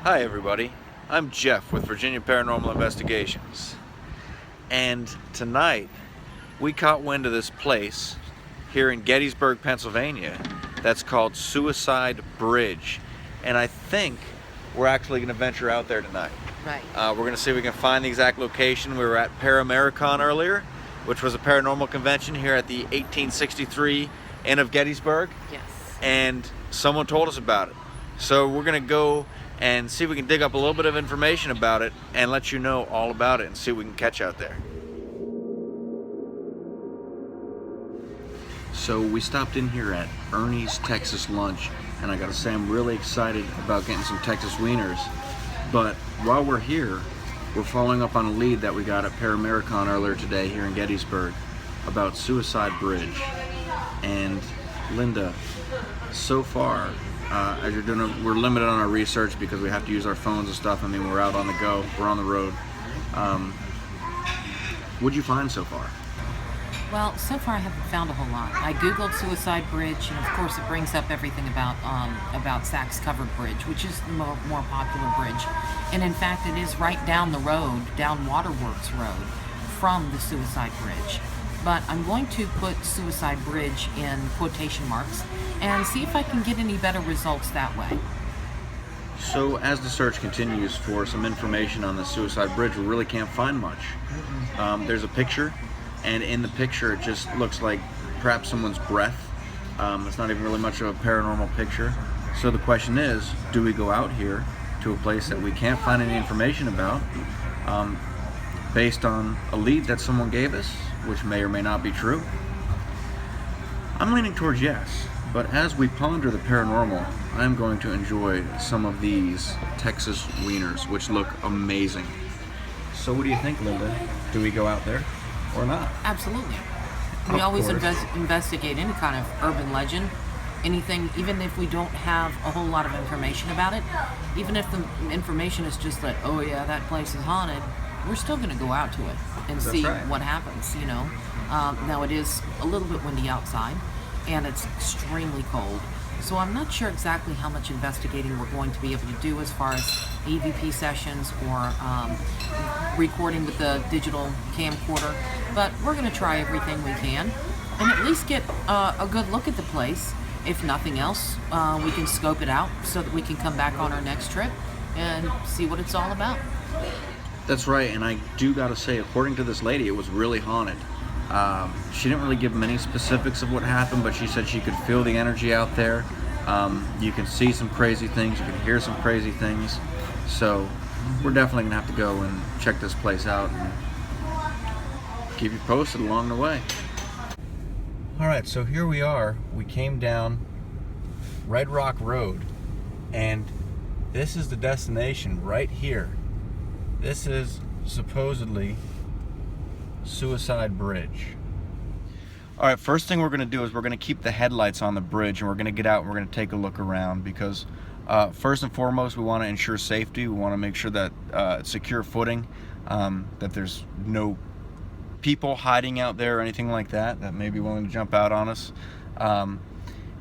Hi everybody, I'm Jeff with Virginia Paranormal Investigations, and tonight we caught wind of this place here in Gettysburg, Pennsylvania that's called Suicide Bridge, and I think we're actually going to venture out there tonight. Right. We're going to see if we can find the exact location. We were at Paramericon earlier, which was a paranormal convention here at the 1863 Inn of Gettysburg, Yes. and someone told us about it. So we're going to go and see if we can dig up a little bit of information about it and let you know all about it and see what we can catch out there. So we stopped in here at Ernie's Texas Lunch, and I gotta say I'm really excited about getting some Texas wieners. But while we're here, we're following up on a lead that we got at Paramericon earlier today here in Gettysburg about Suicide Bridge. And Linda, so far, as you're doing, we're limited on our research because we have to use our phones and stuff. I mean, we're out on the go, we're on the road. What'd you find so far? Well, so far I haven't found a whole lot. I googled Suicide Bridge, and of course it brings up everything about Saks Covered Bridge, which is the more popular bridge. And in fact, it is right down the road, down Waterworks Road, from the Suicide Bridge. But I'm going to put Suicide Bridge in quotation marks and see if I can get any better results that way. So as the search continues for some information on the Suicide Bridge, we really can't find much. There's a picture, and in the picture it just looks like perhaps someone's breath. It's not even really much of a paranormal picture. So the question is, do we go out here to a place that we can't find any information about, based on a lead that someone gave us, which may or may not be true? I'm leaning towards yes, but as we ponder the paranormal, I'm going to enjoy some of these Texas wieners, which look amazing. So what do you think, Linda? Do we go out there or not? Absolutely. We Of always course. investigate any kind of urban legend, anything, even if we don't have a whole lot of information about it, even if the information is just that, oh yeah, that place is haunted, we're still going to go out to it and That's see right. what happens, you know. Now it is a little bit windy outside, and it's extremely cold, so I'm not sure exactly how much investigating we're going to be able to do as far as EVP sessions or recording with the digital camcorder, but we're going to try everything we can and at least get a good look at the place. If nothing else, we can scope it out so that we can come back on our next trip and see what it's all about. That's right, and I do gotta say, according to this lady, it was really haunted. She didn't really give many specifics of what happened, but she said she could feel the energy out there. You can see some crazy things, you can hear some crazy things. So we're definitely gonna have to go and check this place out and keep you posted along the way. Alright, so here we are. We came down Red Rock Road, and this is the destination right here. This is supposedly Suicide Bridge. Alright, first thing we're going to do is we're going to keep the headlights on the bridge, and we're going to get out and we're going to take a look around because first and foremost we want to ensure safety. We want to make sure that it's secure footing, that there's no people hiding out there or anything like that that may be willing to jump out on us,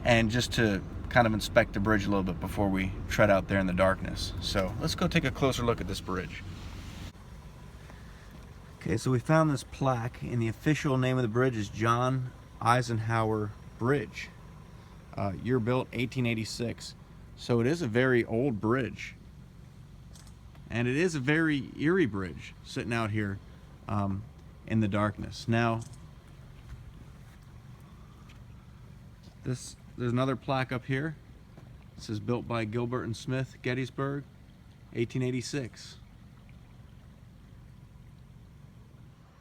and just to kind of inspect the bridge a little bit before we tread out there in the darkness. So let's go take a closer look at this bridge. Okay, so we found this plaque, and the official name of the bridge is John Eisenhower Bridge. Year built 1886. So it is a very old bridge. And it is a very eerie bridge sitting out here in the darkness. Now, there's another plaque up here. It says built by Gilbert and Smith, Gettysburg, 1886.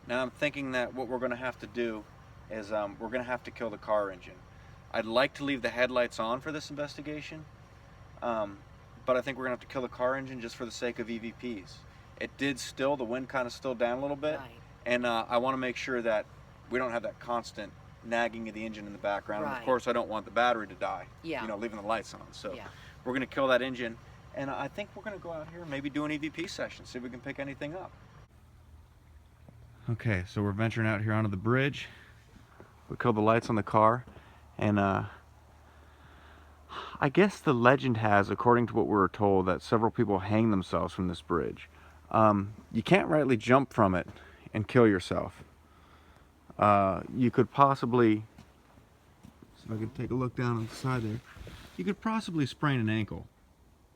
Now I'm thinking that what we're going to have to do is we're going to have to kill the car engine. I'd like to leave the headlights on for this investigation, but I think we're going to have to kill the car engine just for the sake of EVPs. It did still, the wind kind of stilled down a little bit, Right. and I want to make sure that we don't have that constant nagging of the engine in the background. And of Right. course I don't want the battery to die, Yeah. you know, leaving the lights on. So Yeah. we're going to kill that engine, and I think we're going to go out here and maybe do an EVP session, see if we can pick anything up. Okay, so we're venturing out here onto the bridge. We killed the lights on the car, and I guess the legend has, according to what we were told, that several people hang themselves from this bridge. You can't rightly jump from it and kill yourself. You could possibly, so I could take a look down on the side there, you could possibly sprain an ankle,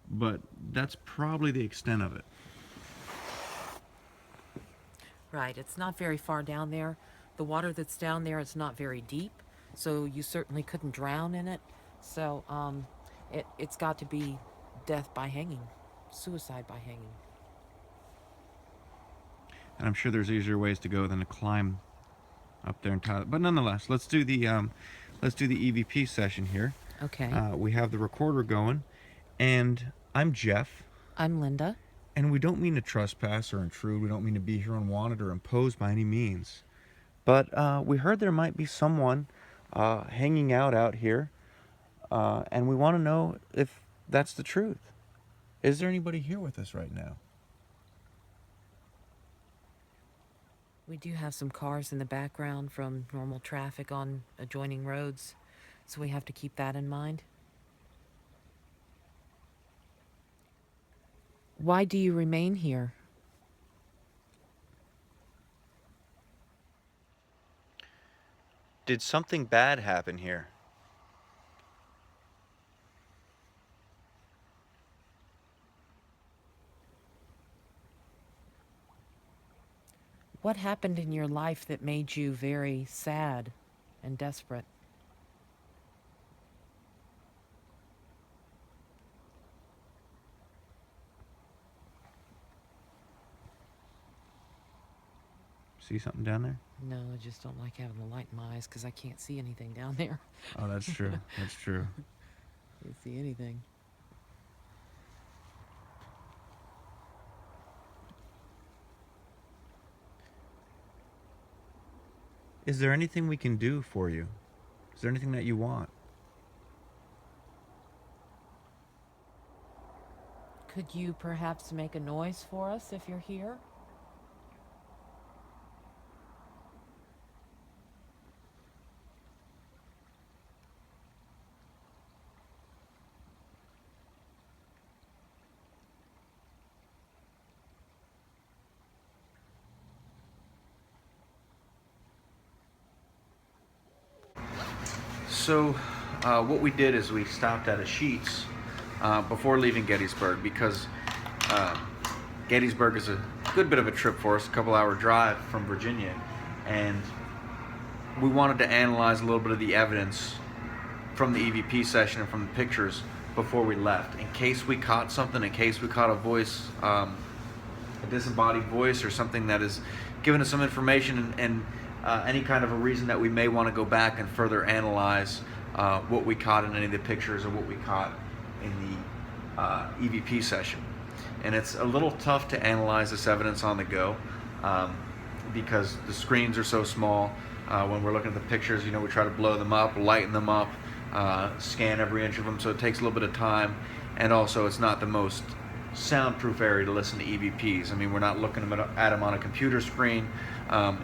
but that's probably the extent of it. Right, it's not very far down there. The water that's down there is not very deep, so you certainly couldn't drown in it. So it's got to be death by hanging, suicide by hanging. And I'm sure there's easier ways to go than to climb up there and tie it. But nonetheless, let's do the EVP session here. Okay. We have the recorder going, and I'm Jeff. I'm Linda. And we don't mean to trespass or intrude. We don't mean to be here unwanted or imposed by any means. But we heard there might be someone hanging out here, and we want to know if that's the truth. Is there anybody here with us right now? We do have some cars in the background from normal traffic on adjoining roads, so we have to keep that in mind. Why do you remain here? Did something bad happen here? What happened in your life that made you very sad and desperate? See something down there? No, I just don't like having the light in my eyes because I can't see anything down there. Oh, that's true. That's true. Can't see anything. Is there anything we can do for you? Is there anything that you want? Could you perhaps make a noise for us if you're here? So, what we did is we stopped at a Sheetz before leaving Gettysburg because Gettysburg is a good bit of a trip for us, a couple-hour drive from Virginia, and we wanted to analyze a little bit of the evidence from the EVP session and from the pictures before we left, in case we caught something, in case we caught a voice, a disembodied voice or something that is giving us some information and any kind of a reason that we may want to go back and further analyze what we caught in any of the pictures or what we caught in the EVP session. And it's a little tough to analyze this evidence on the go because the screens are so small. When we're looking at the pictures, we try to blow them up, lighten them up, scan every inch of them, so it takes a little bit of time. And also, it's not the most soundproof area to listen to EVPs. I mean, we're not looking at them on a computer screen.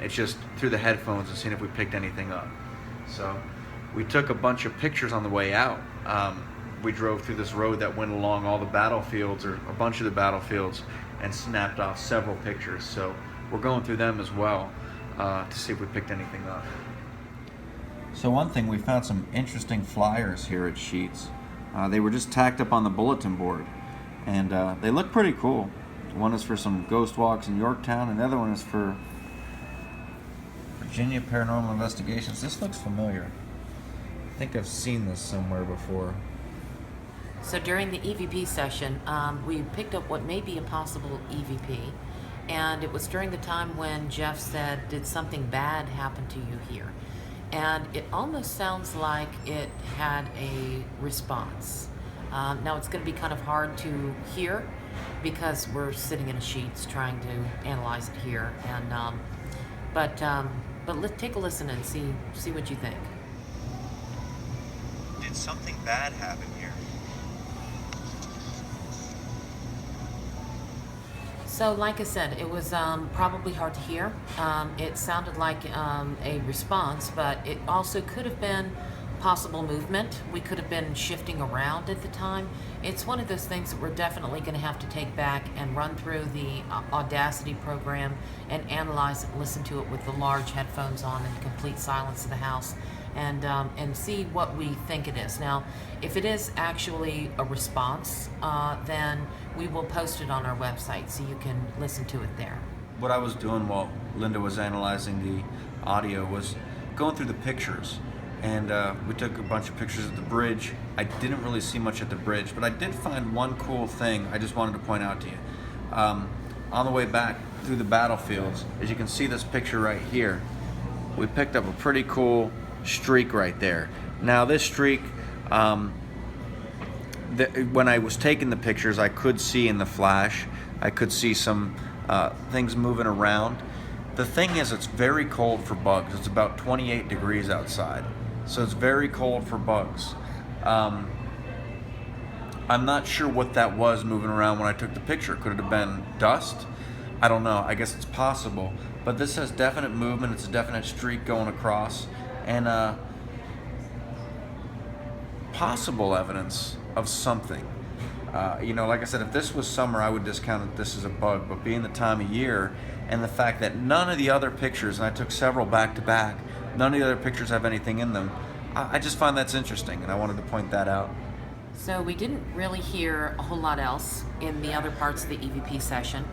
It's just through the headphones and seeing if we picked anything up. So we took a bunch of pictures on the way out. We drove through this road that went along all the battlefields, or a bunch of the battlefields, and snapped off several pictures. So we're going through them as well to see if we picked anything up. So one thing, we found some interesting flyers here at Sheetz. They were just tacked up on the bulletin board, and they look pretty cool. One is for some ghost walks in Yorktown, and the other one is for Virginia Paranormal Investigations. This looks familiar. I think I've seen this somewhere before. So during the EVP session, we picked up what may be a possible EVP, and it was during the time when Jeff said, "Did something bad happen to you here?" And it almost sounds like it had a response. Now it's going to be kind of hard to hear because we're sitting in a Sheetz trying to analyze it here, and but let's take a listen and see what you think. Did something bad happen here? So like I said, it was probably hard to hear. It sounded like a response, but it also could have been possible movement. We could have been shifting around at the time. It's one of those things that we're definitely going to have to take back and run through the Audacity program and analyze it, listen to it with the large headphones on and complete silence of the house, and see what we think it is. Now, if it is actually a response, then we will post it on our website so you can listen to it there. What I was doing while Linda was analyzing the audio was going through the pictures. And we took a bunch of pictures of the bridge. I didn't really see much at the bridge, but I did find one cool thing I just wanted to point out to you. On the way back through the battlefields, as you can see this picture right here, we picked up a pretty cool streak right there. Now this streak, when I was taking the pictures, I could see in the flash, I could see some things moving around. The thing is, it's very cold for bugs. It's about 28 degrees outside. So it's very cold for bugs. I'm not sure what that was moving around when I took the picture. Could it have been dust? I don't know. I guess it's possible. But this has definite movement. It's a definite streak going across. And possible evidence of something. Like I said, if this was summer, I would discount that this is a bug. But being the time of year and the fact that none of the other pictures, and I took several back to back, none of the other pictures have anything in them. I just find that's interesting, and I wanted to point that out. So we didn't really hear a whole lot else in the other parts of the EVP session.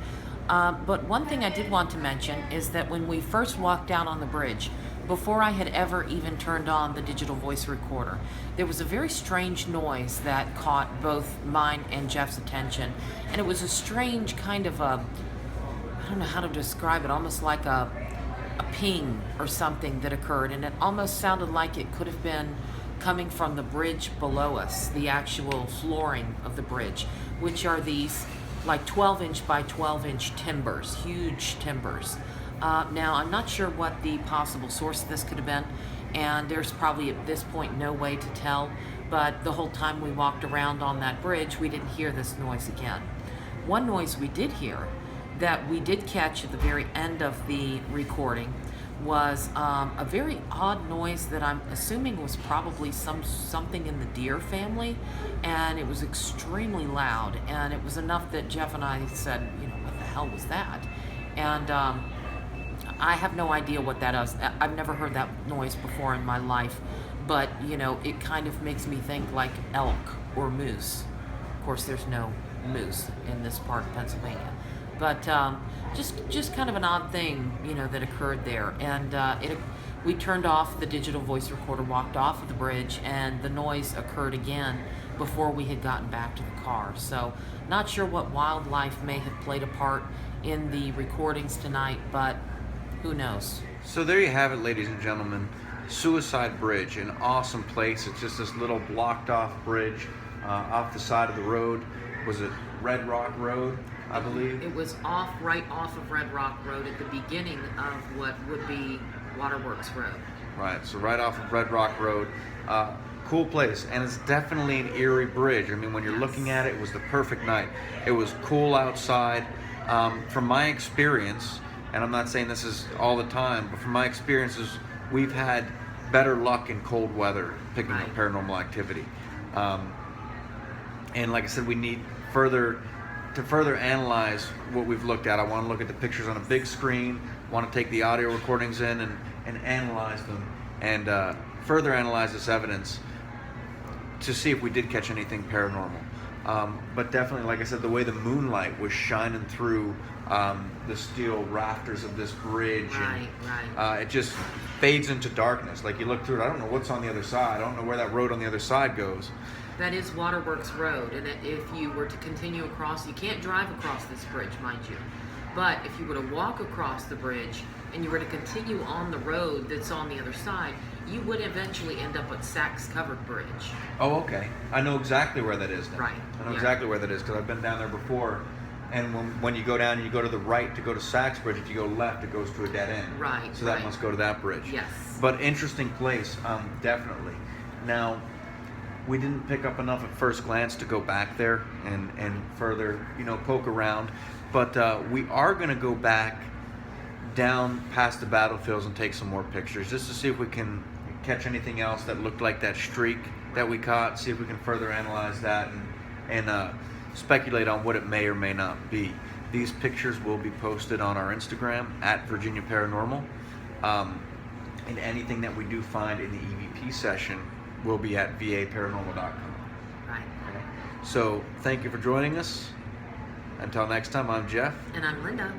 But one thing I did want to mention is that when we first walked down on the bridge, before I had ever even turned on the digital voice recorder, there was a very strange noise that caught both mine and Jeff's attention. And it was a strange kind of I don't know how to describe it, almost like a ping or something that occurred, and it almost sounded like it could have been coming from the bridge below us, the actual flooring of the bridge, which are these like 12-inch by 12-inch timbers, huge timbers. Now, I'm not sure what the possible source of this could have been, and there's probably at this point no way to tell, but the whole time we walked around on that bridge, we didn't hear this noise again. One noise we did hear that we did catch at the very end of the recording was a very odd noise that I'm assuming was probably something in the deer family, and it was extremely loud, and it was enough that Jeff and I said, what the hell was that? And I have no idea what that is. I've never heard that noise before in my life, but it kind of makes me think like elk or moose. Of course, there's no moose in this part of Pennsylvania. But just kind of an odd thing, that occurred there. And we turned off the digital voice recorder, walked off of the bridge, and the noise occurred again before we had gotten back to the car. So not sure what wildlife may have played a part in the recordings tonight, but who knows? So there you have it, ladies and gentlemen. Suicide Bridge, an awesome place. It's just this little blocked off bridge off the side of the road. Was it Red Rock Road, I believe? It was right off of Red Rock Road at the beginning of what would be Waterworks Road. Right, so right off of Red Rock Road. Cool place, and it's definitely an eerie bridge. I mean, when you're looking at it, it was the perfect night. It was cool outside. From my experience, and I'm not saying this is all the time, but from my experiences, we've had better luck in cold weather picking up paranormal activity. And like I said, we need further analyze what we've looked at. I want to look at the pictures on a big screen, want to take the audio recordings in and analyze them, and further analyze this evidence to see if we did catch anything paranormal. But definitely, like I said, the way the moonlight was shining through the steel rafters of this bridge, it just fades into darkness. Like you look through it, I don't know what's on the other side. I don't know where that road on the other side goes. That is Waterworks Road, and if you were to continue across, you can't drive across this bridge, mind you, but if you were to walk across the bridge and you were to continue on the road that's on the other side, you would eventually end up at Sachs Covered Bridge. Oh, okay. I know exactly where that is then. Right. I know exactly where that is because I've been down there before. And when you go down and you go to the right to go to Sachs Bridge, if you go left, it goes to a dead end. Right. So that must go to that bridge. Yes. But interesting place, definitely. Now, we didn't pick up enough at first glance to go back there and further, poke around. But we are going to go back down past the battlefields and take some more pictures just to see if we can catch anything else that looked like that streak that we caught, see if we can further analyze that and speculate on what it may or may not be. These pictures will be posted on our Instagram at Virginia Paranormal. And anything that we do find in the EVP session will be at vaparanormal.com. Right. So thank you for joining us. Until next time, I'm Jeff. And I'm Linda.